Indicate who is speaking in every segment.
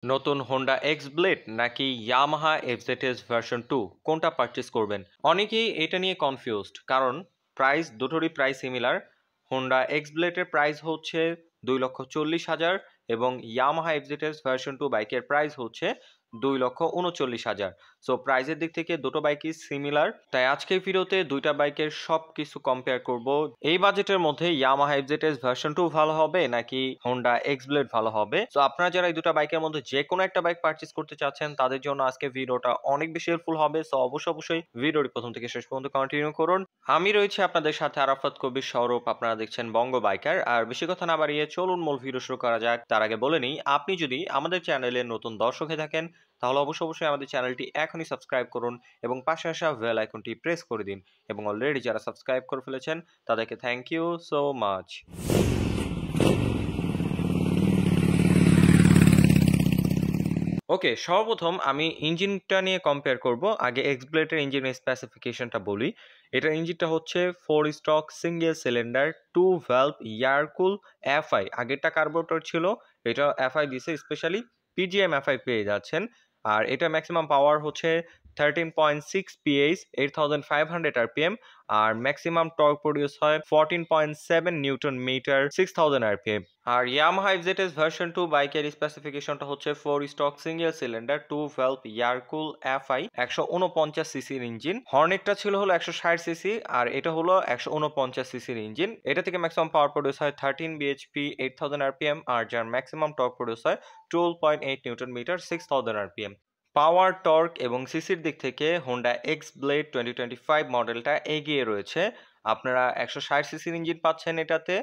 Speaker 1: নতুন Honda x blade নাকি Yamaha FZS version 2 কোনটা পারচেজ করবেন? অনেকেই এটা নিয়ে কনফিউজড, কারণ দুটোরই প্রাইস সিমিলার। হোন্ডা এক্স ব্লেডের প্রাইস হচ্ছে 2,40,000 এবং ইয়ামাহা এফজেডএস ভার্সন 2 বাইকের প্রাইস হচ্ছে 2,39,000। সো প্রাইসের দিক থেকে দুটো বাইকই সিমিলার, তাই আজকের ভিডিওতে দুইটা বাইকের সব কিছু কম্পেয়ার করব। এই বাজেটের মধ্যে ইয়ামাহা এফজেডএস ভার্সন 2 ভালো হবে নাকি হোন্ডা এক্স ব্লেড ভালো হবে। সো আপনারা যারা এই দুটো বাইকের মধ্যে যে কোনো একটা বাইক পারচেজ করতে চাচ্ছেন, তাদের জন্য আজকে ভিডিওটা অনেক বেশি হেল্পফুল হবে। সো অবশ্যই ভিডিওটি প্রথম থেকে শেষ পর্যন্ত কন্টিনিউ করুন। আমি রয়েছি আপনাদের সাথে আরাফাত কবির সৌরভ, আপনারা দেখছেন বঙ্গ বাইকার। আর বেশি কথা না বাড়িয়ে চলুন মূল ভিডিও শুরু করা যাক। তার আগে বলে নিই, আপনি যদি আমাদের চ্যানেলে নতুন দর্শক হয়ে থাকেন, তাহলে অবশ্যই আমাদের চ্যানেলটি এখনই সাবস্ক্রাইব করুন এবং পাশে আসা বেল আইকনটি প্রেস করে দিন। এবং অলরেডি যারা সাবস্ক্রাইব করে ফেলেছেন তাদেরকে থ্যাংক ইউ সো মাচ। ওকে, সর্বপ্রথম আমি ইঞ্জিনটা নিয়ে কম্পেয়ার করব। আগে এক্স ব্লেডের ইঞ্জিনের স্পেসিফিকেশনটা বলি। এটার ইঞ্জিনটা হচ্ছে 4 stroke single cylinder 2 valve air cool FI. আগেরটা কার্বোরেটর ছিল, এটা এফআই দিছে, স্পেশালি পিজিএম এফআই পেয়ে যাচ্ছেন। আর এটা ম্যাক্সিমাম পাওয়ার হচ্ছে 13.6 পিএইচ, 8500 আরপিএম। আর ম্যাক্সিমাম টর্ক প্রডিউস হয় 14.7 নিউটন মিটার, 6000 আরপিএম। আর ইয়ামাহা এফজেডএস ভার্সন 2 বাইকের স্পেসিফিকেশনটা হচ্ছে 4 stroke single cylinder 2 valve air cool FI, 149 সিসির ইঞ্জিন। হর্নেটটা ছিল হলো 160 সিসি, আর এটা হলো 149 সিসির ইঞ্জিন। এটা থেকে ম্যাক্সিমাম পাওয়ার প্রডিউস হয় 13 বিএইচপি, 8000 আরপিএম। আর যার ম্যাক্সিমাম টর্ক প্রডিউস হয় 12.8 নিউটন মিটার, 6000 আরপিএম। পাওয়ার, টর্ক এবং সিসির দিক থেকে হোন্ডা এক্স ব্লেড 2025 মডেলটা এগিয়ে রয়েছে। আপনারা 160 সিসির ইঞ্জিন পাচ্ছেন এটাতে,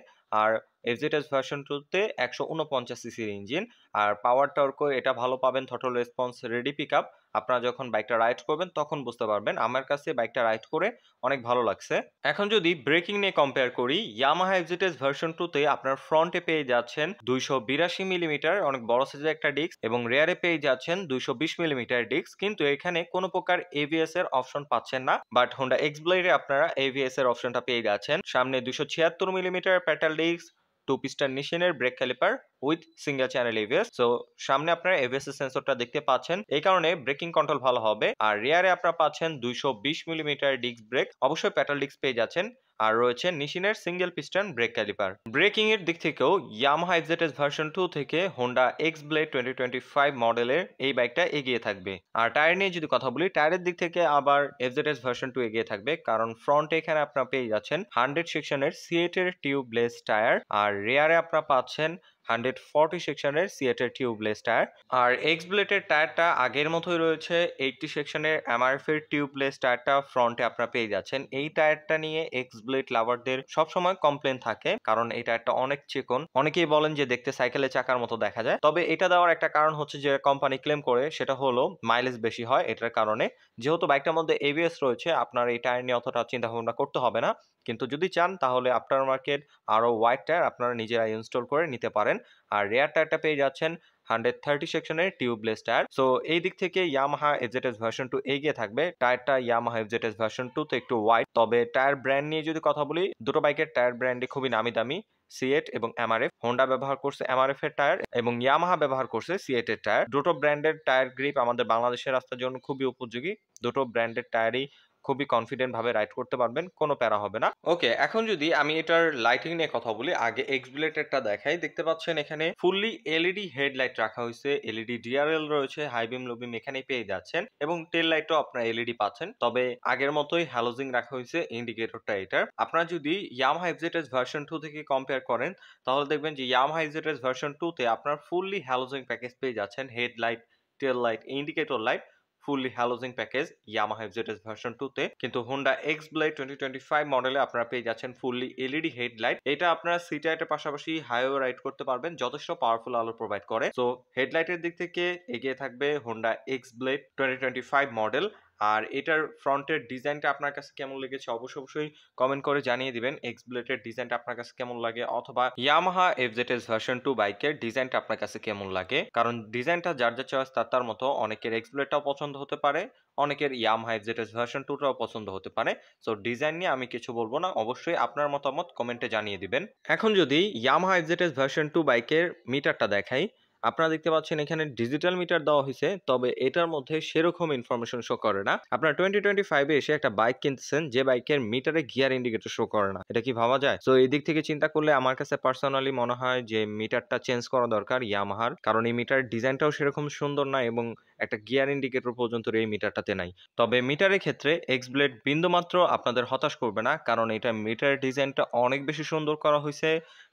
Speaker 1: আর এফজেডএস ভার্সন 2তে 149 সিসির ইঞ্জিন। আর পাওয়ার টর্কও এটা ভালো পাবেন, throttle response, ready pick up. আপনারা যখন বাইকটা রাইড করবেন তখন বুঝতে পারবেন। আমার কাছে বাইকটা রাইড করে অনেক ভালো লাগছে। এখন যদি ব্রেকিং নিয়ে কম্পেয়ার করি, ইয়ামাহা এফজেডএস ভার্সন 2তে আপনার ফ্রন্টে পেয়ে যাচ্ছেন 282 মিলিমিটার অনেক বড় সাইজের একটা ডিস্ক, এবং রেয়ারে পেয়ে যাচ্ছেন 220 মিলিমিটার ডিস্ক। কিন্তু এখানে কোনো প্রকার এবিএস এর অপশন পাচ্ছেন না, বাট হোন্ডা এক্স ব্লেডে আপনারা এবিএস এর অপশনটা পেয়ে যাচ্ছেন। সামনে 276 মিলিমিটার পেটাল ডিস্ক, 2 পিস্টন নিশিনের brake caliper with single channel ABS. So সামনে আপনারা এবিএস এর সেন্সরটা দেখতে পাচ্ছেন, এই কারণে ব্রেকিং কন্ট্রোল ভালো হবে। আর রিয়ারে আপনারা পাচ্ছেন 220 মিলিমিটার ডিস্ক ব্রেক, অবশ্যই প্যাটাল ডিস্ক পেয়ে যাচ্ছেন। আর রয়েছে নিশিনের single piston brake caliper. Braking এর দিক থেকেও ইয়ামাহা এফজেডএস ভার্সন 2 থেকে হোন্ডা এক্স ব্লেড 2025 মডেলের এই বাইকটা এগিয়ে থাকবে। আর টায়ার নিয়ে যদি কথা বলি, টায়ারের দিক থেকে আবার এফজেডএস ভার্সন 2 এগিয়ে থাকবে, কারণ ফ্রন্টে এখানে আপনারা পেয়ে যাচ্ছেন 100 সেকশনের সিয়েটের টিউবলেস টায়ার। আর রেয়ারে আপনারা পাচ্ছেন 140 সেকশনের সিয়েটের টিউবলেস টায়ার। আর এক্স ব্লেডের টায়ারটা আগের মতোই রয়েছে, 80 সেকশনের এমআরএফ এর টিউবলেস টায়ারটা ফ্রন্টে আপনারা পেয়ে যাচ্ছেন। এই টায়ারটা নিয়ে এক্স ব্লেড লাভারদের সবসময় কমপ্লেন থাকে, কারণ এই টায়ারটা অনেক চিকন। অনেকেই বলেন যে দেখতে সাইকেলের চাকার মতো দেখা যায়। তবে এটা দেওয়ার একটা কারণ হচ্ছে যে কোম্পানি ক্লেম করে, সেটা হলো মাইলেজ বেশি হয় এটার কারণে। যেহেতু বাইকটার মধ্যে এবিএস রয়েছে, আপনার এই টায়ার নিয়ে অতটা চিন্তা ভাবনা করতে হবে না। কিন্তু যদি চান তাহলে আফটার মার্কেট আরো ওয়াইড টায়ার আপনারা নিজেরা ইনস্টল করে নিতে পারেন। আর রেয়ার টায়ারটা পেয়ে যাচ্ছেন 130 সেকশনের টিউবলেস টায়ার। সো এই দিক থেকে ইয়ামাহা এফজেডএস ভার্সন 2 এগিয়ে থাকবে। টায়ারটা ইয়ামাহা এফজেডএস ভার্সন 2 তে একটু ওয়াইড। তবে টায়ার ব্র্যান্ড নিয়ে যদি কথা বলি, দুটো বাইকের টায়ার ব্র্যান্ডই খুবই নামি দামি, সিয়েট এবং এমআরএফ। হোন্ডা ব্যবহার করছে এমআরএফ এর টায়ার এবং ইয়ামাহা ব্যবহার করছে সিয়েট এর টায়ার। দুটো ব্র্যান্ডের টায়ার গ্রিপ আমাদের বাংলাদেশের রাস্তার জন্য খুবই উপযোগী। দুটো ব্র্যান্ডের টায়ারই খুবই কনফিডেন্ট ভাবে রাইড করতে পারবেন, কোনো প্যারা হবে না। ওকে, এখন যদি আমি এটার লাইটিং নিয়ে কথা বলি, আগে এক্স ব্লেডেরটা দেখাই। দেখতে পাচ্ছেন এখানে ফুললি এলইডি হেডলাইট রাখা হয়েছে, এলইডি ডিআরএল রয়েছে, হাই বিম লো বিম এখানেই পেয়ে যাচ্ছেন, এবং টেল লাইটও আপনারা এলইডি পাচ্ছেন। তবে আগের মতোই হ্যালোজিং রাখা হয়েছে ইন্ডিকেটরটা এটার। আপনারা যদি ইয়ামাহা এফজেডএস ভার্সন 2 থেকে কম্পেয়ার করেন, তাহলে দেখবেন যে ইয়ামাহা এফজেডএস ভার্সন 2 তে আপনারা ফুললি হ্যালোজিং প্যাকেজ পেয়ে যাচ্ছেন, হেডলাইট, টেল light, indicator light, fully halogen package Yamaha FZS version 2 তে। কিন্তু হোন্ডা এক্স ব্লেড 2025 মডেলে আপনারা পেয়ে যাচ্ছেন ফুললি এলইডি হেডলাইট। এটা আপনারা সিটি লাইটের পাশাপাশি হাইওয়ে রাইড করতে পারবেন, যথেষ্ট পাওয়ারফুল আলো প্রোভাইড করে। সো হেডলাইটের দিক থেকে এগিয়ে থাকবে হোন্ডা এক্স ব্লেড 2025 মডেল। আর এটার ফ্রন্টের ডিজাইনটা আপনার কাছে কেমন লেগেছে অবশ্যই কমেন্ট করে জানিয়ে দিবেন। এক্স ব্লেডের ডিজাইনটা আপনার কাছে কেমন লাগে, অথবা ইয়ামাহা এফজেডএস ভার্সন 2 বাইকের ডিজাইনটা আপনার কাছে কেমন লাগে। কারণ ডিজাইনটা যার যার চয়েস তার মতো, অনেকের এক্স ব্লেডটাও পছন্দ হতে পারে, অনেকের ইয়ামাহা এফজেডএস ভার্সন 2টাও পছন্দ হতে পারে। সো ডিজাইন নিয়ে আমি কিছু বলবো না, অবশ্যই আপনার মতামত কমেন্টে জানিয়ে দিবেন। এখন যদি ইয়ামাহা এফজেডএস ভার্সন 2 বাইকের মিটারটা দেখাই, আপনারা দেখতে পাচ্ছেন এখানে ডিজিটাল মিটার দেওয়া হয়েছে, তবে এটার মধ্যে সেরকম ইনফরমেশন শো করে না। আপনারা 2025 এ এসে একটা বাইক কিনতেছেন যে বাইকের মিটারে গিয়ার ইন্ডিকেটর শো করে না, এটা কি ভাবা যায়? তো এই দিক থেকে চিন্তা করলে আমার কাছে পার্সোনালি মনে হয় যে মিটারটা চেঞ্জ করা দরকার ইয়ামাহার, কারণ এই মিটার ডিজাইনটাও সেরকম সুন্দর না এবং একটা গিয়ার ইন্ডিকেটর পর্যন্ত এই মিটারটাতে নাই। তবে মিটারের ক্ষেত্রে এক্সব্লেড বিন্দুমাত্র আপনাদের হতাশ করবে না, কারণ এটা মিটারের ডিজাইনটা অনেক বেশি সুন্দর করা হয়েছে।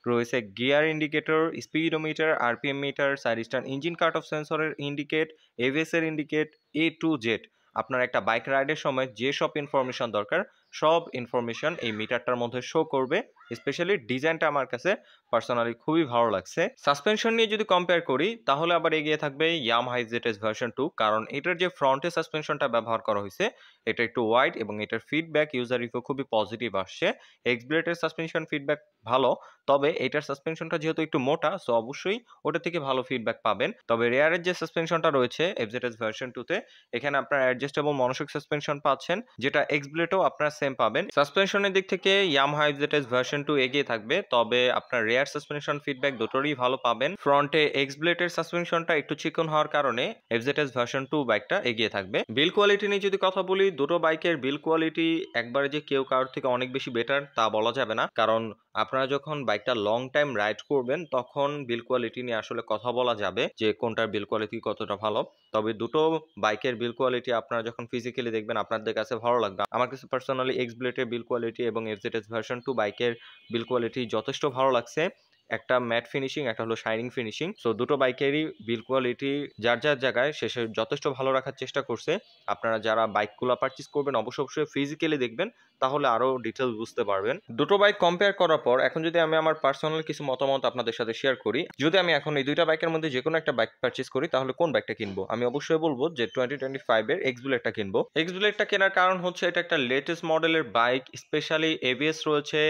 Speaker 1: রয়েছে gear indicator, speedometer, RPM meter, side stand engine cut off সেন্সরের ইন্ডিকেট, এভিএস এর ইন্ডিকেট, এ টু জেড। আপনার একটা বাইক রাইডের সময় যে সব ইনফরমেশন দরকার সব ইনফরমেশন এই মিটারটার মধ্যে শো করবে। স্পেশালি ডিজাইনটা আমার কাছে পার্সোনালি খুবই ভালো লাগছে। সাসপেনশন নিয়ে যদি কম্পেয়ার করি তাহলে আবার এগিয়ে থাকবে ইয়ামাহা এফজেডএস ভার্সন 2, কারণ এটার যে ফ্রন্টে সাসপেনশনটা ব্যবহার করা হয়েছে এটা একটু ওয়াইড এবং এটার ফিডব্যাক ইউজার রিভিউ খুবই পজিটিভ আসছে। এক্সব্লেডের সাসপেনশন ফিডব্যাক ভালো, তবে এটার সাসপেনশনটা যেহেতু একটু মোটা সো অবশ্যই ওটা থেকে ভালো ফিডব্যাক পাবেন। তবে রেয়ারের যে সাসপেনশনটা রয়েছে এফজেডএস ভার্সন 2 তে, এখানে আপনারা অ্যাডজাস্টেবল মনোশক সাসপেনশন পাচ্ছেন, যেটা এক্সব্লেডেও আপনারা সেম পাবেন। সাসপেনশনের দিক থেকে ইয়ামাহা এফজেডএস ভার্সন 2 এগিয়ে থাকবে, তবে আপনার রেয়ার সাসপেনশন ফিডব্যাক দুটোরই ভালো পাবেন। ফ্রন্টে এক্সব্লেডের সাসপেনশনটা একটু চিকন হওয়ার কারণে এফজেডএস ভার্সন 2 বাইকটা এগিয়ে থাকবে। বিল কোয়ালিটি নিয়ে যদি কথা বলি, দুটো বাইকের বিল কোয়ালিটি একবারে যে কেউ কারোর থেকে অনেক বেশি বেটার তা বলা যাবে না, কারণ আপনারা যখন বাইকটা লং টাইম রাইড করবেন তখন বিল কোয়ালিটি নিয়ে আসলে কথা বলা যাবে যে কোনটার বিল কোয়ালিটি কতটা ভালো। তবে দুটো বাইকের বিল কোয়ালিটি আপনারা যখন ফিজিক্যালি দেখবেন আপনাদের কাছে ভালো লাগবে। আমার কাছে পার্সোনালি এক্সব্লেডের বিল কোয়ালিটি এবং এফজেডএস ভার্সন 2 বাইকের বিল কোয়ালিটি যথেষ্ট ভালো লাগছে। একটা ম্যাট ফিনিশিং, একটা হলো শাইনিং ফিনিশিং। সো দুটো বাইকেরই বিল কোয়ালিটি যার যার জায়গায় শেষে যথেষ্ট ভালো রাখার চেষ্টা করছে। আপনারা যারা বাইকগুলো পারচেজ করবেন অবশ্যই ফিজিক্যালি দেখবেন, তাহলে আরো ডিটেলস বুঝতে পারবেন। দুটো বাইক কম্পেয়ার করার পর এখন যদি আমি আমার পার্সোনাল কিছু মতামত আপনাদের সাথে শেয়ার করি, যদি আমি এখন এই দুইটা বাইকের মধ্যে যে কোনো একটা বাইক পারচেজ করি তাহলে কোন বাইকটা কিনবো, আমি অবশ্যই বলবো যে 2025 এর এক্সব্লেডটা কিনবো। এক্সব্লেডটা কেনার কারণ হচ্ছে এটা একটা লেটেস্ট মডেলের বাইক, স্পেশালি এবিএস রয়েছে,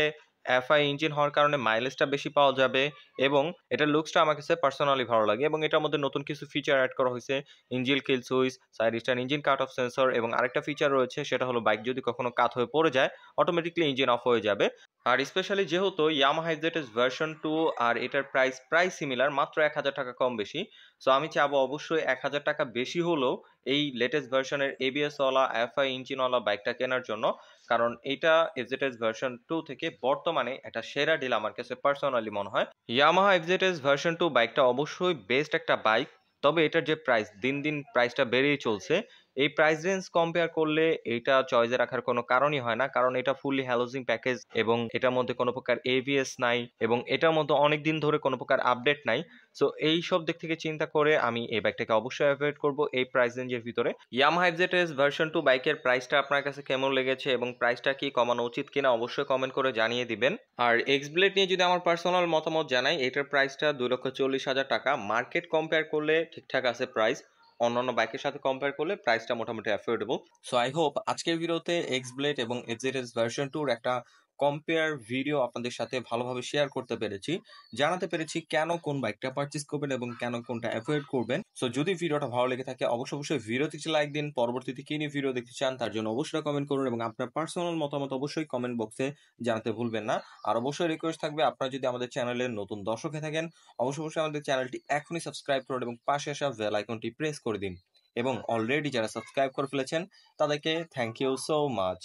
Speaker 1: এফআই ইঞ্জিন হওয়ার কারণে মাইলেজটা বেশি পাওয়া যাবে এবং এটার লুকসটা আমার কাছে পার্সোনালি ভালো লাগে এবং এটার মধ্যে নতুন কিছু ফিচার অ্যাড করা হয়েছে, ইঞ্জিন কিল switch, side stand engine cut off sensor এবং আরেকটা ফিচার রয়েছে সেটা হলো বাইক যদি কখনো কাত হয়ে পড়ে যায় অটোমেটিকলি ইঞ্জিন অফ হয়ে যাবে। আর স্পেশালি যেহেতু ইয়ামাহা এফজেডএস ভার্সন 2 আর এটার প্রাইস সিমিলার, মাত্র 1000 টাকা কম বেশি, সো আমি চাবো অবশ্যই 1000 টাকা বেশি হলেও এই লেটেস্ট ভার্সনের এবিএস ওয়ালা এফআই ইঞ্জিনওয়ালা বাইকটা কেনার জন্য, কারণ এটা এফজেডএস ভার্সন 2 থেকে বর্তমানে একটা সেরা ডিল আমার কাছে পার্সোনালি মনে হয়। ইয়ামাহা এফজেডএস ভার্সন 2 বাইকটা অবশ্যই বেস্ট একটা বাইক, তবে এটার যে প্রাইস দিন দিন প্রাইসটা বেড়েই চলছে। এই প্রাইস রেঞ্জ কম্পেয়ার করলে এটা চয়েসে রাখার কোনো কারণই হয় না, কারণ এটা ফুললি হ্যালোজিং প্যাকেজ এবং এটার মধ্যে কোনো প্রকার এভিএস নাই এবং এটার মধ্যে অনেক দিন ধরে কোনো প্রকার আপডেট নাই। সো এই সব দিক থেকে চিন্তা করে আমি এই বাইকটাকে অবশ্যই অ্যাভয়েড করব এই প্রাইস রেঞ্জের ভিতরে। ইয়ামাহা এফজেডএস ভার্সন 2 বাইকের প্রাইসটা আপনার কাছে কেমন লেগেছে এবং প্রাইসটা কি কমানো উচিত কিনা অবশ্যই কমেন্ট করে জানিয়ে দিবেন। আর এক্সব্লেড নিয়ে যদি আমার পার্সোনাল মতামত জানাই, এটার প্রাইসটা 2,40,000 টাকা, মার্কেট কম্পেয়ার করলে ঠিকঠাক আছে প্রাইস, অন্যান্য বাইকের সাথে কম্পেয়ার করলে প্রাইসটা মোটামুটি অ্যাফোর্ডেবল। সো আই হোপ আজকের ভিডিওতে এক্সব্লেড এবং এফজেডএস ভার্সন 2 একটা কম্পেয়ার ভিডিও আপনাদের সাথে ভালোভাবে শেয়ার করতে পেরেছি, জানাতে পেরেছি কেন কোন বাইকটা পারচেজ করবেন এবং কেন কোনটা অ্যাভয়েড করবেন। সো যদি ভিডিওটা ভালো লেগে থাকে অবশ্যই ভিডিওতে লাইক দিন। পরবর্তীতে কি নিয়ে ভিডিও দেখতে চান তার জন্য অবশ্যই কমেন্ট করুন এবং আপনার পার্সোনাল মতামত অবশ্যই কমেন্ট বক্সে জানাতে ভুলবেন না। আর অবশ্যই রিকোয়েস্ট থাকবে আপনারা যদি আমাদের চ্যানেলের নতুন দর্শক হয়ে থাকেন অবশ্যই আমাদের চ্যানেলটি এখনই সাবস্ক্রাইব করুন এবং পাশে আসা বেল আইকনটি প্রেস করে দিন এবং অলরেডি যারা সাবস্ক্রাইব করে ফেলেছেন তাদেরকে থ্যাংক ইউ সো মাচ।